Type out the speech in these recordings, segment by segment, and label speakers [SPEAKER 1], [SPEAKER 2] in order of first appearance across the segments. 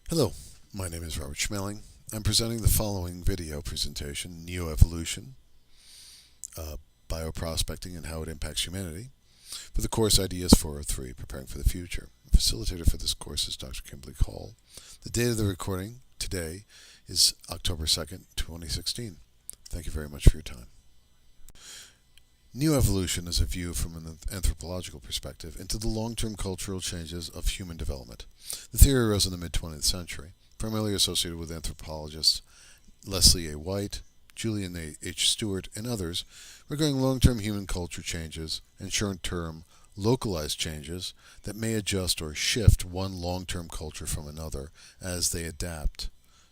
[SPEAKER 1] Hello, my name is RSchmaling. I'm presenting the following video presentation, Neoevolution, uh, Bioprospecting and How It Impacts Humanity, for the course Ideas 403, Preparing for the Future. The facilitator for this course is Dr. Kimberly Call. The date of the recording today is October 2nd, 2016. Thank you very much for your time. Neoevolution is a view from an anthropological perspective into the long-term cultural changes of human development. The theory arose in the mid-20th century, primarily associated with anthropologists Leslie A. White, Julian H. Stewart, and others regarding long-term human culture changes and short-term localized changes that may adjust or shift one long-term culture from another as they adapt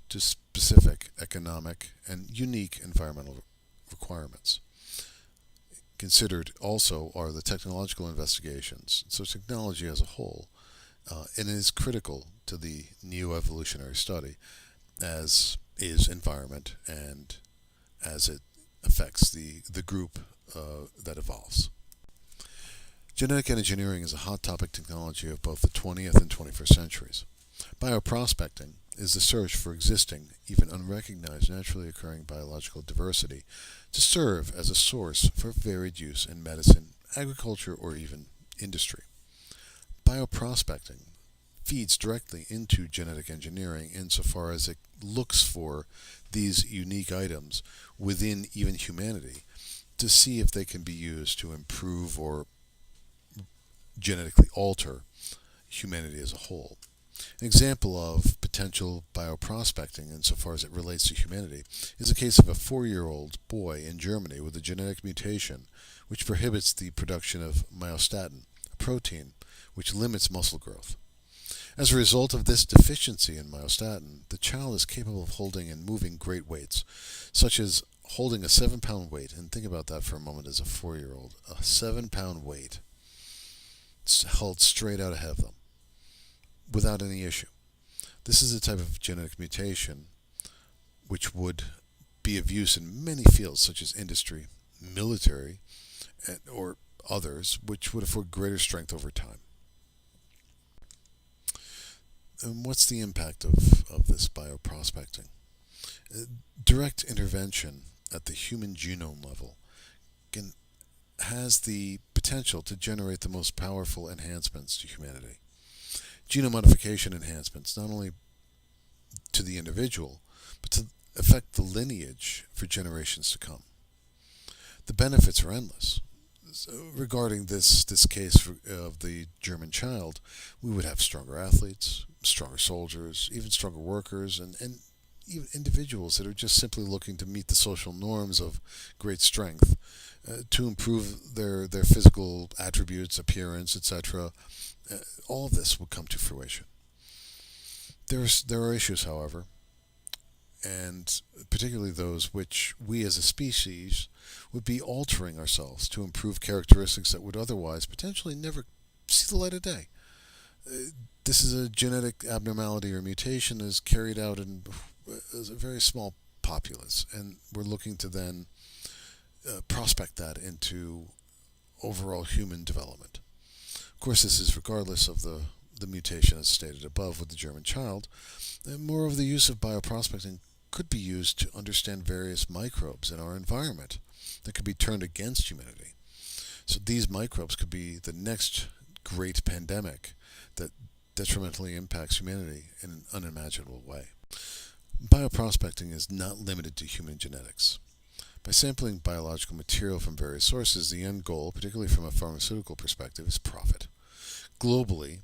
[SPEAKER 1] to specific economic and unique environmental requirements. Considered also are the technological investigations. So technology as a whole, and it is critical to the neoevolutionary study, as is environment and as it affects the group that evolves. Genetic engineering is a hot topic technology of both the 20th and 21st centuries. Bioprospecting is the search for existing, even unrecognized naturally occurring biological diversity to serve as a source for varied use in medicine, agriculture, or even industry. Bioprospecting feeds directly into genetic engineering insofar as it looks for these unique items within even humanity to see if they can be used to improve or genetically alter humanity as a whole. An example of potential bioprospecting insofar as it relates to humanity is a case of a 4-year-old boy in Germany with a genetic mutation which prohibits the production of myostatin, a protein which limits muscle growth. As a result of this deficiency in myostatin, the child is capable of holding and moving great weights, such as holding a 7-pound weight, and think about that for a moment as a 4-year-old, a 7-pound weight held straight out ahead of them, without any issue. This is a type of genetic mutation which would be of use in many fields such as industry, military, or others, which would afford greater strength over time. And what's the impact of this bioprospecting? Direct intervention at the human genome level has the potential to generate the most powerful enhancements to humanity. Genome modification enhancements, not only to the individual, but to affect the lineage for generations to come. The benefits are endless. So regarding this case of the German child, we would have stronger athletes, stronger soldiers, even stronger workers, and even individuals that are just simply looking to meet the social norms of great strength, to improve their physical attributes, appearance, etc. All of this will come to fruition. There are issues, however, and particularly those which we as a species would be altering ourselves to improve characteristics that would otherwise potentially never see the light of day. This is a genetic abnormality or mutation that is carried out in a very small populace, and we're looking to then prospect that into overall human development. Of course, this is regardless of the mutation as stated above with the German child. And moreover, the use of bioprospecting could be used to understand various microbes in our environment that could be turned against humanity. So these microbes could be the next great pandemic that detrimentally impacts humanity in an unimaginable way. Bioprospecting is not limited to human genetics. By sampling biological material from various sources, the end goal, particularly from a pharmaceutical perspective, is profit. Globally,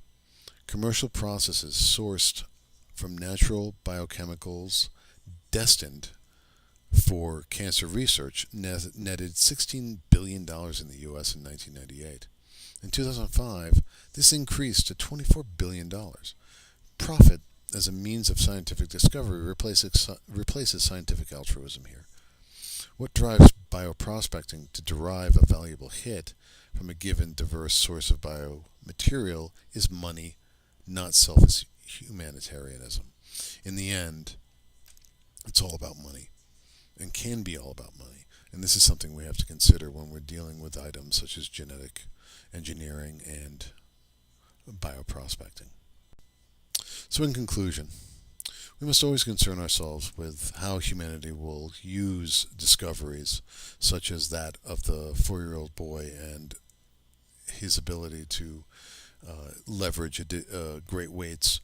[SPEAKER 1] commercial processes sourced from natural biochemicals destined for cancer research netted $16 billion in the U.S. in 1998. In 2005, this increased to $24 billion. Profit as a means of scientific discovery replaces scientific altruism here. What drives bioprospecting to derive a valuable hit from a given diverse source of biomaterial is money, not selfish humanitarianism. In the end, it's all about money, and can be all about money. And this is something we have to consider when we're dealing with items such as genetic engineering and bioprospecting. So in conclusion, We must always concern ourselves with how humanity will use discoveries such as that of the 4-year-old boy and his ability to leverage great weights.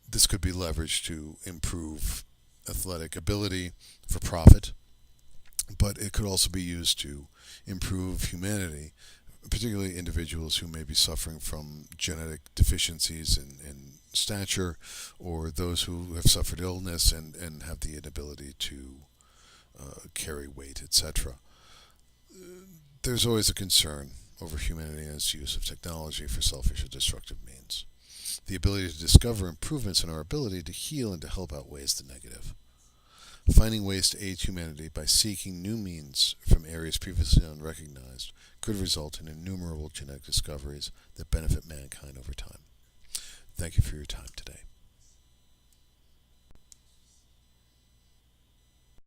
[SPEAKER 1] This could be leveraged to improve athletic ability for profit, but it could also be used to improve humanity, particularly individuals who may be suffering from genetic deficiencies in stature, or those who have suffered illness and have the inability to carry weight, etc. There's always a concern over humanity and its use of technology for selfish or destructive means. The ability to discover improvements in our ability to heal and to help outweighs the negative. Finding ways to aid humanity by seeking new means from areas previously unrecognized could result in innumerable genetic discoveries that benefit mankind over time. Thank you for your time today.